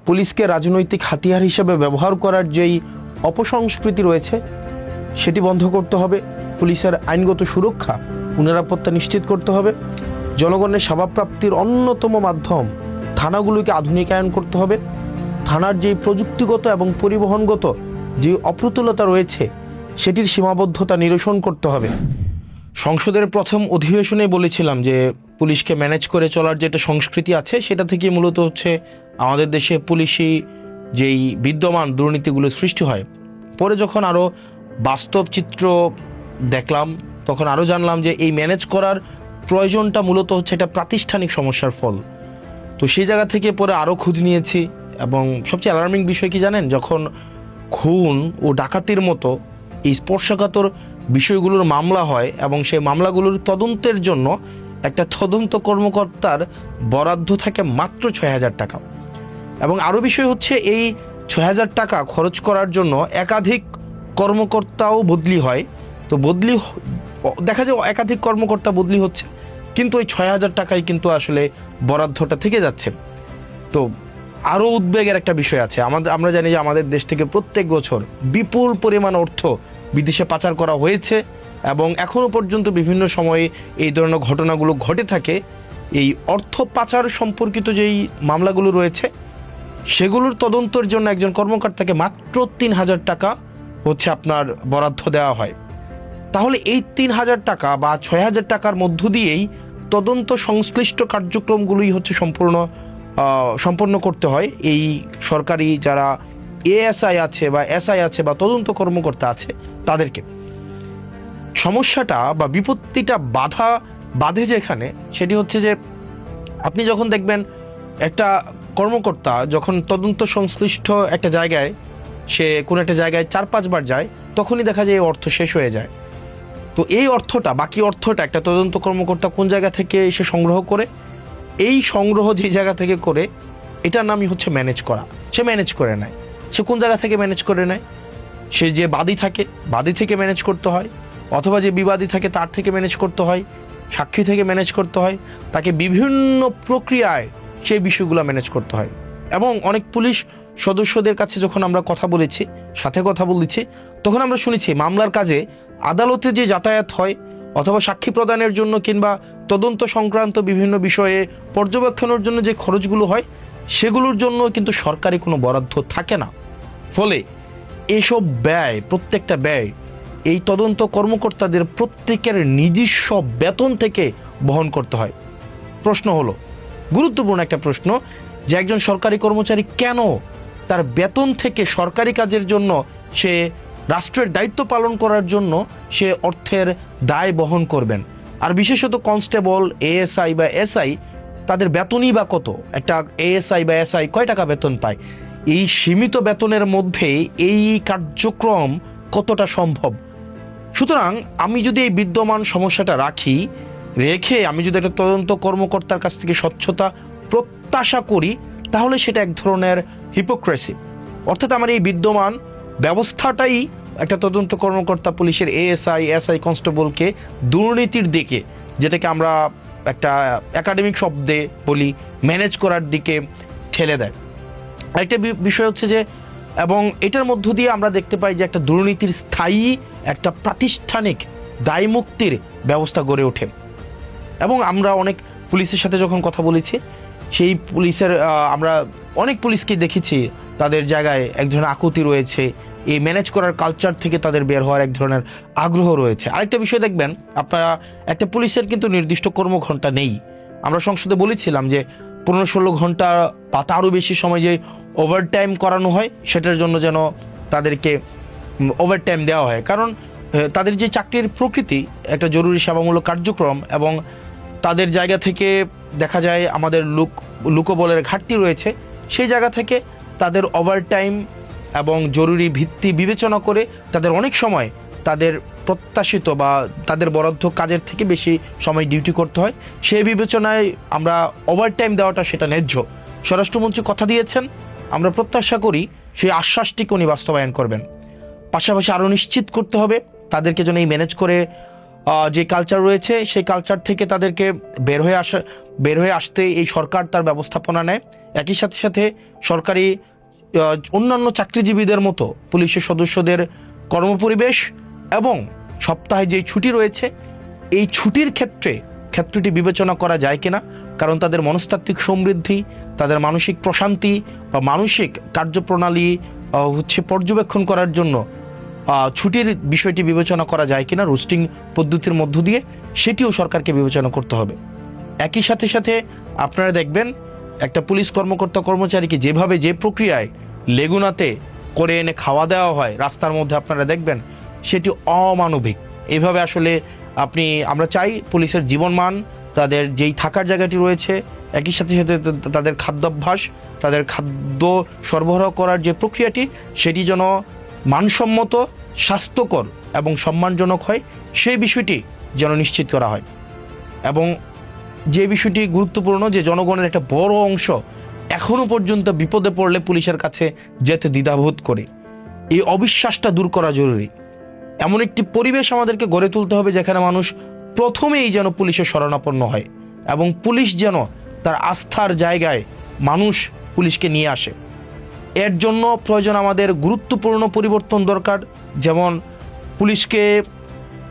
পুলিশকে রাজনৈতিক হাতিয়ার হিসেবে ব্যবহার করার যেই অপসংস্কৃতি রয়েছে সেটি বন্ধ করতে হবে। পুলিশের আইনগত সুরক্ষা ও নিরাপত্তা নিশ্চিত করতে হবে। জনগণের সেবা প্রাপ্তির অন্যতম মাধ্যম থানাগুলোকে আধুনিকায়ন করতে হবে। থানার যেই প্রযুক্তিগত এবং পরিবহনগত যে অপ্রতুলতা রয়েছে সেটির সীমাবদ্ধতা নিরসন করতে হবে। সংসদের প্রথম অধিবেশনে বলেছিলাম যে পুলিশকে ম্যানেজ করে চলার যে একটা সংস্কৃতি আছে সেটা থেকে মূলত হচ্ছে আমাদের দেশে পুলিশি যেই বিদ্যমান দুর্নীতিগুলো সৃষ্টি হয়। পরে যখন আরও বাস্তব চিত্র দেখলাম তখন আরও জানলাম যে এই ম্যানেজ করার প্রয়োজনটা মূলত হচ্ছে একটা প্রাতিষ্ঠানিক সমস্যার ফল। তো সেই জায়গা থেকে পরে আরও খোঁজ নিয়েছি এবং সবচেয়ে অ্যালার্মিং বিষয় কি জানেন, যখন খুন ও ডাকাতির মতো এই স্পর্শকাতর বিষয়গুলোর মামলা হয় এবং সেই মামলাগুলোর তদন্তের জন্য একটা তদন্ত কর্মকর্তার বরাদ্দ থাকে মাত্র 6,000 টাকা। এবং আরও বিষয় হচ্ছে এই 6,000 টাকা খরচ করার জন্য একাধিক কর্মকর্তাও বদলি হয়। তো বদলি দেখা যায় একাধিক কর্মকর্তা বদলি হচ্ছে, কিন্তু ওই 6,000 টাকাই কিন্তু আসলে বরাদ্দটা থেকে যাচ্ছে। তো আরও উদ্বেগের একটা বিষয় আছে। আমরা জানি যে আমাদের দেশ থেকে প্রত্যেক বছর বিপুল পরিমাণ অর্থ বিদেশে পাচার করা হয়েছে এবং এখনও পর্যন্ত বিভিন্ন সময়ে এই ধরনের ঘটনাগুলো ঘটে থাকে। এই অর্থ পাচার সম্পর্কিত যেই মামলাগুলো রয়েছে সেগুলোর তদন্তের জন্য একজন কর্মকর্তাকে মাত্র 3,000 টাকা হচ্ছে আপনার বরাদ্দ দেওয়া হয়। তাহলে এই 3,000 টাকা বা 6,000 টাকার মধ্য দিয়েই তদন্ত সংশ্লিষ্ট কার্যক্রমগুলোই হচ্ছে সম্পন্ন করতে হয় এই সরকারি যারা এএসআই আছে বা এসআই আছে বা তদন্ত কর্মকর্তা আছে তাদেরকে। সমস্যাটা বা বিপত্তিটা বাধে যেখানে, সেটি হচ্ছে যে আপনি যখন দেখবেন একটা কর্মকর্তা যখন তদন্ত সংশ্লিষ্ট একটা জায়গায় সে কোনো একটা জায়গায় 4-5 বার যায়, তখনই দেখা যায় এই অর্থ শেষ হয়ে যায়। তো এই অর্থটা, বাকি অর্থটা একটা তদন্ত কর্মকর্তা কোন জায়গা থেকে সে সংগ্রহ করে, এই সংগ্রহ যে জায়গা থেকে করে এটার নামই হচ্ছে ম্যানেজ করা। সে ম্যানেজ করে নেয়। সে কোন জায়গা থেকে ম্যানেজ করে নেয়? সে যে বাদী থেকে ম্যানেজ করতে হয়, অথবা যে বিবাদী থাকে তার থেকে ম্যানেজ করতে হয়, সাক্ষী থেকে ম্যানেজ করতে হয়, তাকে বিভিন্ন প্রক্রিয়ায় সেই বিষয়গুলো ম্যানেজ করতে হয়। এবং অনেক পুলিশ সদস্যদের কাছে যখন আমরা কথা বলেছি, তখন আমরা শুনেছি মামলার কাজে আদালতে যে যাতায়াত হয় অথবা সাক্ষী প্রদানের জন্য কিংবা তদন্ত সংক্রান্ত বিভিন্ন বিষয়ে পর্যবেক্ষণের জন্য যে খরচগুলো হয় সেগুলোর জন্য কিন্তু সরকারি কোনো বরাদ্দ থাকে না। ফলে এসব প্রত্যেকটা ব্যয় এই তদন্ত কর্মকর্তাদের প্রত্যেকের নিজস্ব বেতন থেকে বহন করতে হয়। প্রশ্ন হলো, গুরুত্বপূর্ণ একটা প্রশ্ন, যে একজন সরকারি কর্মচারী কেন তার বেতন থেকে সরকারি কাজের জন্য সে রাষ্ট্রের দায়িত্ব পালন করার জন্য সে অর্থের দায় বহন করবেন? আর বিশেষত কনস্টেবল, এএসআই বা এসআই, তাদের বেতনই বা কত? একটা এএসআই বা এসআই কয় টাকা বেতন পায়? এই সীমিত বেতনের মধ্যে এই কার্যক্রম কতটা সম্ভব? সুতরাং আমি যদি এই বিদ্যমান সমস্যাটা রেখে আমি যদি একটা তদন্ত কর্মকর্তার কাছ থেকে স্বচ্ছতা প্রত্যাশা করি, তাহলে সেটা এক ধরনের হিপোক্রেসি। অর্থাৎ আমার এই বিদ্যমান ব্যবস্থাটাই একটা তদন্ত কর্মকর্তা, পুলিশের এএসআই, এসআই, কনস্টেবলকে দুর্নীতির দিকে, যেটাকে আমরা একটা একাডেমিক শব্দে বলি, ম্যানেজ করার দিকে ঠেলে দেয়। আরেকটা বিষয় হচ্ছে যে, এবং এটার মধ্য দিয়ে আমরা দেখতে পাই যে একটা দুর্নীতির স্থায়ী একটা প্রাতিষ্ঠানিক দায়মুক্তির ব্যবস্থা গড়ে ওঠে। এবং আমরা অনেক পুলিশের সাথে যখন কথা বলেছি, সেই পুলিশের আমরা অনেক পুলিশকে দেখেছি তাদের জায়গায় এক ধরনের আকুতি রয়েছে, এই ম্যানেজ করার কালচার থেকে তাদের বের হওয়ার এক ধরনের আগ্রহ রয়েছে। আরেকটা বিষয় দেখবেন আপনারা, একটা পুলিশের কিন্তু নির্দিষ্ট কর্মঘণ্টা নেই। আমরা সংসদে বলেছিলাম যে 15-16 ঘন্টা বা তারও বেশি সময় যে ওভারটাইম করানো হয় সেটার জন্য যেন তাদেরকে ওভারটাইম দেওয়া হয়। কারণ তাদের যে চাকরির প্রকৃতি একটা জরুরি সেবামূলক কার্যক্রম, এবং তাদের জায়গা থেকে দেখা যায় আমাদের লোকবলের ঘাটতি রয়েছে, সেই জায়গা থেকে তাদের ওভারটাইম এবং জরুরি ভিত্তি বিবেচনা করে তাদের অনেক সময় তাদের প্রত্যাশিত বা তাদের বরাদ্দ কাজের থেকে বেশি সময় ডিউটি করতে হয়। সেই বিবেচনায় আমরা ওভারটাইম দেওয়াটা সেটা ন্যায্য। স্বরাষ্ট্রমন্ত্রী কথা দিয়েছেন, আমরা প্রত্যাশা করি সেই আশ্বাসটিকে উনি বাস্তবায়ন করবেন। পাশাপাশি আরও নিশ্চিত করতে হবে তাদেরকে যেন এই ম্যানেজ করে যে কালচার রয়েছে সেই কালচার থেকে তাদেরকে বের হয়ে আসতে এই সরকার তার ব্যবস্থাপনা নেয়। একই সাথে সাথে সরকারি অন্যান্য চাকরিজীবীদের মতো পুলিশের সদস্যদের কর্মপরিবেশ এবং সপ্তাহে যে ছুটি রয়েছে এই ছুটির ক্ষেত্রটি বিবেচনা করা যায় কিনা, কারণ তাদের মনস্তাত্ত্বিক সমৃদ্ধি, তাদের মানসিক প্রশান্তি বা মানসিক কার্যপ্রণালী পর্যবেক্ষণ করার জন্য ছুটির বিষয়টি বিবেচনা করা যায় কিনা রোস্টিং পদ্ধতির মধ্য দিয়ে, সেটিও সরকারকে বিবেচনা করতে হবে। একই সাথে সাথে আপনারা দেখবেন একটা পুলিশ কর্মচারীকে যেভাবে যে প্রক্রিয়ায় লেগুনাতে করে এনে খাওয়া দেওয়া হয় রাস্তার মধ্যে, আপনারা দেখবেন সেটি অমানবিক। এইভাবে আসলে আমরা চাই পুলিশের জীবনমান, তাদের যেই থাকার জায়গাটি রয়েছে, একই সাথে সাথে তাদের খাদ্যাভ্যাস, তাদের খাদ্য সরবরাহ করার যে প্রক্রিয়াটি সেটি যেন মানসম্মত, স্বাস্থ্যকর এবং সম্মানজনক হয়, সেই বিষয়টি যেন নিশ্চিত করা হয়। এবং যে বিষয়টি গুরুত্বপূর্ণ, যে জনগণের একটা বড় অংশ এখনো পর্যন্ত বিপদে পড়লে পুলিশের কাছে যেতে দ্বিধাবোধ করে, এই অবিশ্বাসটা দূর করা জরুরি। এমন একটি পরিবেশ আমাদেরকে গড়ে তুলতে হবে যেখানে মানুষ প্রথমেই যেন পুলিশের শরণাপন্ন হয় এবং পুলিশ যেন তার আস্থার জায়গায় মানুষ পুলিশকে নিয়ে আসে। এর জন্য প্রয়োজন আমাদের গুরুত্বপূর্ণ পরিবর্তন দরকার। যেমন পুলিশকে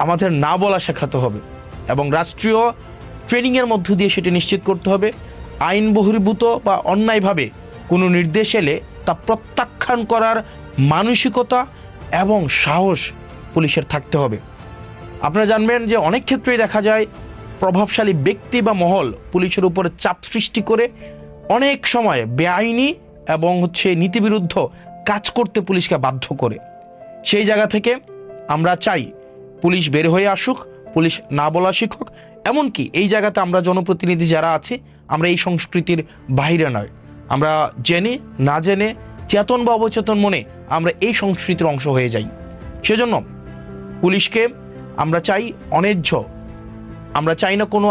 আমাদের না বলা শেখাতে হবে এবং রাষ্ট্রীয় ট্রেনিংয়ের মধ্য দিয়ে সেটি নিশ্চিত করতে হবে। আইন বহির্ভূত বা অন্যায়ভাবে কোনো নির্দেশ এলে তা প্রত্যাখ্যান করার মানসিকতা এবং সাহস পুলিশের থাকতে হবে। আপনারা জানবেন যে অনেক ক্ষেত্রেই দেখা যায় প্রভাবশালী ব্যক্তি বা মহল পুলিশের উপরে চাপ সৃষ্টি করে অনেক সময় বেআইনি এবং নীতিবিরুদ্ধ কাজ করতে পুলিশকে বাধ্য করে। সেই জায়গা থেকে আমরা চাই পুলিশ বের হয়ে আসুক, পুলিশ না বলা শিক্ষক। এমনকি এই জায়গাতে আমরা জনপ্রতিনিধি যারা আছি, আমরা এই সংস্কৃতির বাইরে নয়, আমরা জেনে না জেনে, চেতন বা অবচেতন মনে আমরা এই সংস্কৃতির অংশ হয়ে যাই। সেজন্য পুলিশকে আমরা চাই অন্যায্য, আমরা চাই না কোনো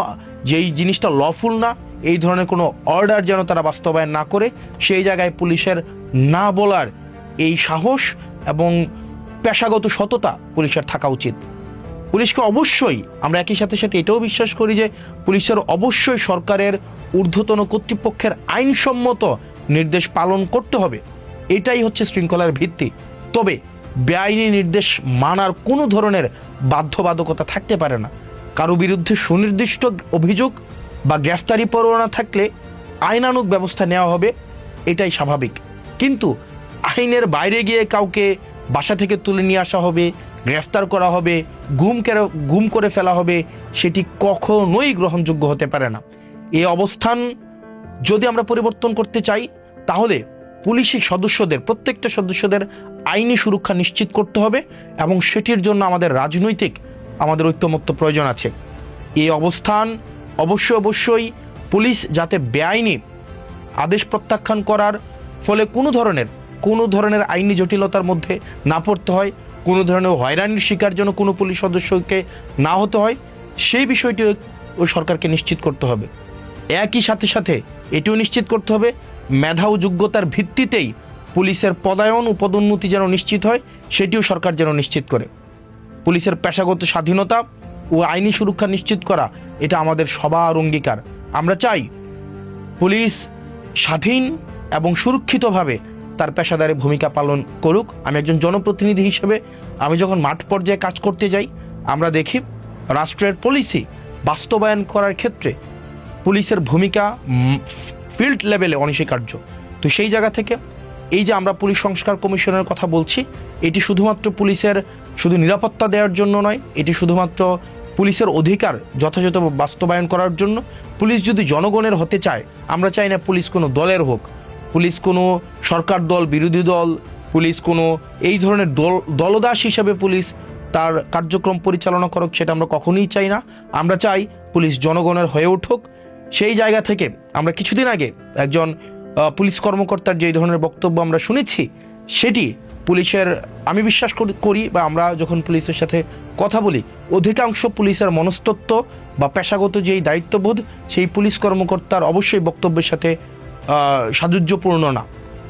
যেই জিনিসটা লফুল না, এই ধরনের কোনো অর্ডার যেন তারা বাস্তবায়ন না করে। সেই জায়গায় পুলিশের না বলার এই সাহস এবং পেশাগত সততা পুলিশের থাকা উচিত। পুলিশকে অবশ্যই আমরা একই সাথে সাথে এটাও বিশ্বাস করি যে পুলিশের অবশ্যই সরকারের ঊর্ধ্বতন কর্তৃপক্ষের আইনসম্মত নির্দেশ পালন করতে হবে। এটাই শৃঙ্খলার ভিত্তি। তবে বেআইনি নির্দেশ মানার কোনো ধরনের বাধ্যবাধকতা থাকতে পারে না। কারো বিরুদ্ধে সুনির্দিষ্ট অভিযোগ বা গ্রেফতারি পরোয়ানা থাকলে আইনানুগ ব্যবস্থা নেওয়া হবে, এটাই স্বাভাবিক। কিন্তু আইনের বাইরে গিয়ে কাউকে বাসা থেকে তুলে নিয়ে আসা হবে, গ্রেফতার করা হবে, গুম করে ফেলা হবে, সেটি কখনোই গ্রহণযোগ্য হতে পারে না। এই অবস্থান যদি আমরা পরিবর্তন করতে চাই, তাহলে পুলিশি সদস্যদের, প্রত্যেকটা সদস্যদের আইনি সুরক্ষা নিশ্চিত করতে হবে এবং সেটির জন্য আমাদের ঐক্যমত্য প্রয়োজন আছে। এই অবস্থান অবশ্যই পুলিশ যাতে বেআইনি আদেশ প্রত্যাখ্যান করার ফলে কোনো ধরনের আইনি জটিলতার মধ্যে না পড়তে হয়, কোনো ধরনের হয়রানির শিকার যেন কোনো পুলিশ সদস্যকে না হতে হয়, সেই বিষয়টি ওই সরকারকে নিশ্চিত করতে হবে। একই সাথে সাথে এটিও নিশ্চিত করতে হবে মেধা ও যোগ্যতার ভিত্তিতেই পুলিশের পদায়ন ও পদোন্নতি যেন নিশ্চিত হয়, সেটিও সরকার যেন নিশ্চিত করে। পুলিশের পেশাগত স্বাধীনতা ও আইনি সুরক্ষা নিশ্চিত করা এটা আমাদের সবার অঙ্গীকার। আমরা চাই পুলিশ স্বাধীন এবং সুরক্ষিতভাবে তার পেশাদারি ভূমিকা পালন করুক। আমি একজন জনপ্রতিনিধি হিসেবে আমি যখন মাঠ পর্যায়ে কাজ করতে যাই, আমরা দেখি রাষ্ট্রের পলিসি বাস্তবায়ন করার ক্ষেত্রে পুলিশের ভূমিকা ফিল্ড লেভেলে অনস্বীকার্য। তো সেই জায়গা থেকে এই যে আমরা পুলিশ সংস্কার কমিশনের কথা বলছি, এটি শুধুমাত্র পুলিশের নিরাপত্তা দেওয়ার জন্য নয়, এটি শুধুমাত্র পুলিশের অধিকার যথাযথ বাস্তবায়ন করার জন্য। পুলিশ যদি জনগণের হতে চায়, আমরা চাই না পুলিশ কোনো দলের হোক, পুলিশ কোনো সরকার দল, বিরোধী দল, পুলিশ কোনো এই ধরনের দলদাস হিসাবে পুলিশ তার কার্যক্রম পরিচালনা করুক, সেটা আমরা কখনোই চাই না। আমরা চাই পুলিশ জনগণের হয়ে উঠুক। সেই জায়গা থেকে আমরা কিছুদিন আগে একজন পুলিশ কর্মকর্তার যে ধরনের বক্তব্য আমরা শুনেছি, সেটি পুলিশের, আমি বিশ্বাস করি বা আমরা যখন পুলিশের সাথে কথা বলি, অধিকাংশ পুলিশের মনস্তত্ত্ব বা পেশাগত যেই দায়িত্ববোধ, সেই পুলিশ কর্মকর্তার অবশ্যই বক্তব্যের সাথে সাযুজ্যপূর্ণ না।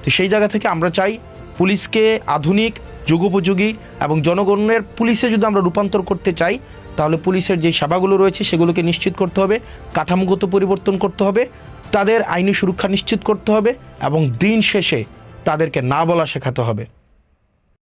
তো সেই জায়গা থেকে আমরা চাই পুলিশকে আধুনিক, যুগোপযোগী এবং জনগণের পুলিশে যদি আমরা রূপান্তর করতে চাই, তাহলে পুলিশের যে সেবাগুলো রয়েছে সেগুলোকে নিশ্চিত করতে হবে, কাঠামোগত পরিবর্তন করতে হবে, তাদের আইনি সুরক্ষা নিশ্চিত করতে হবে এবং দিন শেষে তাদেরকে না বলা শেখাতে হবে।